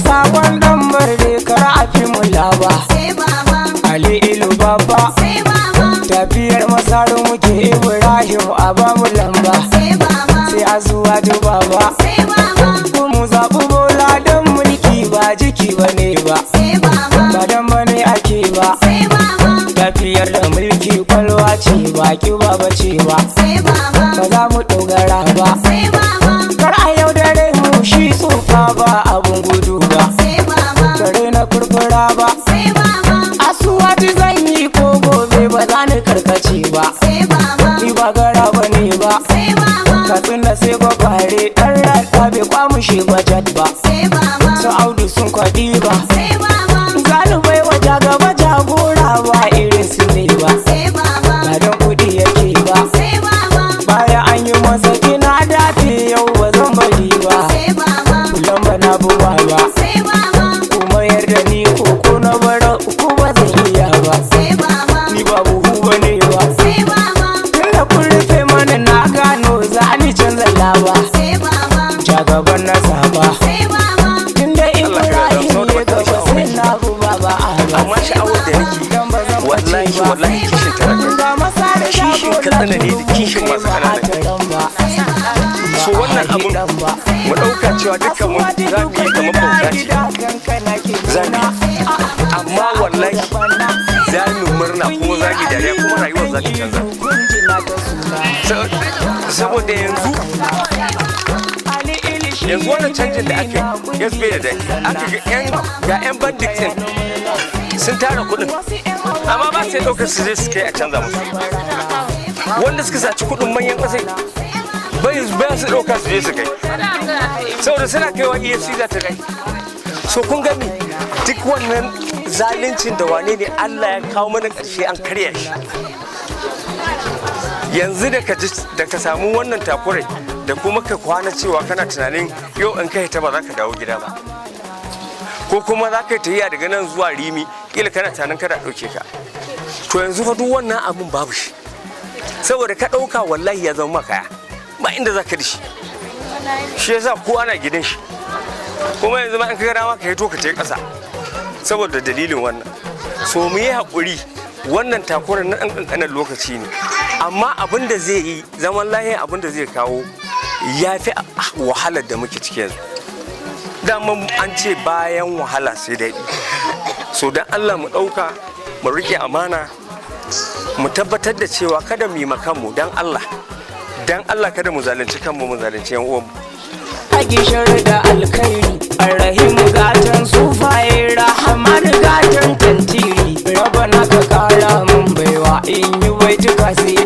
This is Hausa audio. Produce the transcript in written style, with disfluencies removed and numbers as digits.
Sakon dan Barde karfi mulaba Ali Elu Baba tafiyar masaru muke Ibrahim a bamu lamba sai a zuwa baba mu zaɓi bola don mulki ba jiki bane ba ba dan bane ake ba tafiyar da mulki kwalwa ce ba kiba bace ba ba za mu dogara ba kar a yaudare mu shi tsufa ba abun gudu ba kare na kurkura ba asuwati zan yi ko gobe ba za ni karkace ba ni ba gara ba ne ba katsina sai kwakware ɗan raɗa bai kwamushe bajet ba su audu sun kwaɗi ba zalibai waje gaba jagora ba irin su ne ba ba don kuɗi yake ba baya an yi masa kina dafe yau ba zan bari ba kullum ba na buwa ba kuma yarda ni ko na bara uku ba zan iya ba ni ba buhu ba ne ba tunda kun rufe mana na gano za ni canza laba jagaban na saba tunda Ibrahim ya gaba sai na buba ba amma sha'awar da nake wallahi kishin talaka kishin katsina ne da kishin masu kanana so wannan abun mu ɗauka cewa dukkan mu za mu yi kamar bauta ce zami amma wallahi za mu murna kuma za mu dariya kuma rayuwar za ta canza saboda yanzu wannan canjin da aka yi ya zube da dai aka ga 'yan bandit din sun tara kudin amma ba sai ɗaukar su zai su kai a canza musu wanda suka saci kudin manyan ƙasai bayan su ɗauka su je su kai saboda suna kaiwa EFC za ta kai so kun gani duk wannan zaluncin da wane ne Allah ya kawo mana ƙarshe an karya shi yanzu da ka samu wannan takurai da kuma ka kwana cewa kana tunanin yau in kai ta ba za ka dawo gida ba ko kuma za ka yi tafiya daga nan zuwa Rimi kila kana tunanin kada ɗauke ka to yanzu fa duk wannan abun babu shi saboda ka ɗauka wallahi ya zama makaya ba inda za ka da shi yasa ko ana gidan shi kuma yanzu ma in ka gara ma ka hito ka je ƙasa saboda dalilin wannan so mu yi haƙuri wannan takurar na ɗan ƙanƙanin lokaci ne amma abin da zai yi zaman lahiya abin da zai kawo ya fi wahalar da muke ciki yanzu dama an ce bayan wahala sai daɗi so don Allah mu ɗauka mu riƙe amana mu tabbatar da cewa kada mu yi makanmu don Allah kada mu zalunci kanmu mu zalunci yan uwanmu a gishar da alkhairi arrahim gatan sufaye rahman gatan tantiri rabana ka kara mun baiwa in yi baituka sai